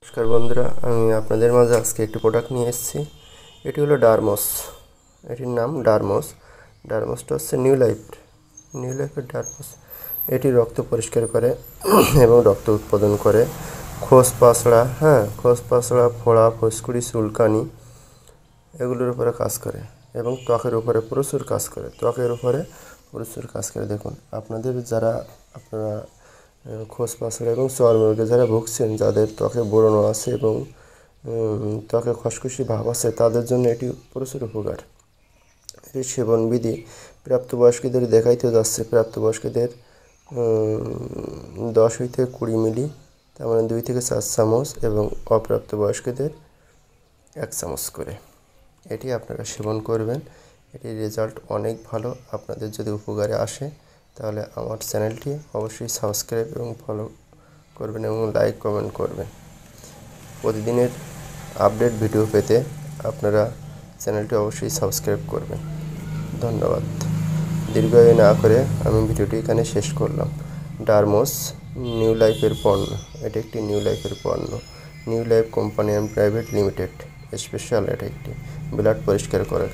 নমস্কার বন্ধুরা, আমি আপনাদের মাঝে আজকে একটি প্রোডাক্ট নিয়ে এসেছি। এটি হলো ডারমস। এটির নাম ডারমস। ডারমসটা হচ্ছে নিউ লাইফের ডারমস। এটি রক্ত পরিষ্কার করে এবং রক্ত উৎপাদন করে। খোস পাসড়া, ফোড়া, ফুসকুড়ি, চুলকানি এগুলোর উপরে কাজ করে এবং ত্বকের উপরে প্রচুর কাজ করে। দেখুন, আপনারা খোস পাসড়া এবং চর্মরোগে যারা ভুগছেন, যাদের ত্বকে ব্রণ আছে এবং ত্বকে খসখসি ভাব আছে, তাদের জন্য এটি প্রচুর উপকার। এটির সেবনবিধি প্রাপ্তবয়স্কদের দেখাইতে যাচ্ছে। প্রাপ্তবয়স্কদের 10 হইতে 20 মিলি, তার মানে 2 থেকে 4 চামচ, এবং অপ্রাপ্তবয়স্কদের 1 চামচ করে এটি আপনারা সেবন করবেন। এটির রেজাল্ট অনেক ভালো। আপনাদের যদি উপকারে আসে তাহলে আমার চ্যানেলটি অবশ্যই সাবস্ক্রাইব এবং ফলো করবেন এবং লাইক কমেন্ট করবেন। প্রতিদিনের আপডেট ভিডিও পেতে আপনারা চ্যানেলটি অবশ্যই সাবস্ক্রাইব করবেন। ধন্যবাদ। দীর্ঘায়ু না করে আমি ভিডিওটি এখানে শেষ করলাম। ডারমস নিউ লাইফের পণ্য। এটি একটি নিউ লাইফের পণ্য। New life company and private limited special. এটি একটি ব্লাড পরিষ্কার করে।